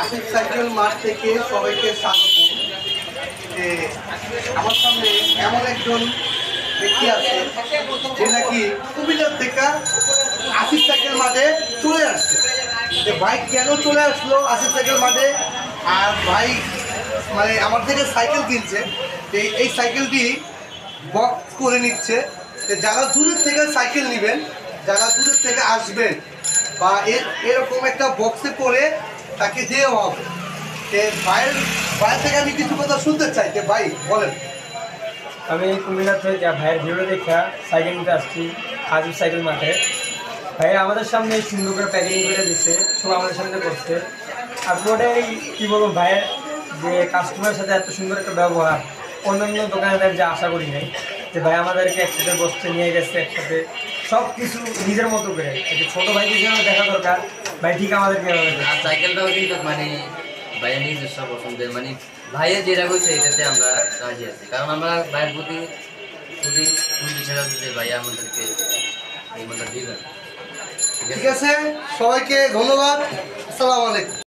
Ashiq cycle মাঠ থেকে সবাইকে স্বাগত। যে আমার সামনে এমন একজন ব্যক্তি আছে যে নাকি কুমিল্লার থেকে আশিক সাইকেল মাঠে চলে আসছে। যে বাইক কেন চলে আসলো আশিক সাইকেল মাঠে, আর বাইক মানে আমার থেকে সাইকেল কিনছে, এই সাইকেলটি বক্স করে নিচ্ছে। যারা দূরের থেকে সাইকেল নেবেন, যারা দূরের থেকে আসবেন, বা এরকম একটা বক্সে করে তাকে দেওয়া হবে। ভাইয়ের থেকে আমি কিছু কথা শুনতে চাই। যে ভাই বলেন। আমি কুমিল্লা থেকে ভাইয়ের ভিডিও দেখা সাইকেল নিতে আসছি হাজির সাইকেল মাঠে। ভাই আমাদের সামনে সুন্দর করে প্যাকেজিং করে দিচ্ছে, সব আমাদের সামনে করছে। আর পুরোটাই কী বলবো, ভাইয়ের যে কাস্টমারের সাথে এত সুন্দর একটা ব্যবহার অন্যান্য দোকানদার যে আশা করি নাই। যে ভাই আমাদেরকে একসাথে বসতে নিয়ে গেছে, একসাথে সব কিছু নিজের মতো করে। একটা ছোটো ভাইকে যেভাবে দেখা দরকার, ভাই ঠিক আমাদেরকে আর সাইকেলটাও কিন্তু মানে ভাইয়ের নিজস্ব পছন্দের, মানে ভাইয়ের যেটা কইছে এটাতে আমরা রাজি আছি, কারণ আমরা ভাইয়ের প্রতি বিশ্বাস আছে যে ভাইয়া আমাদেরকে এই মতো দিবেন। ঠিক আছে, সবাইকে ধন্যবাদ। আসসালামু আলাইকুম।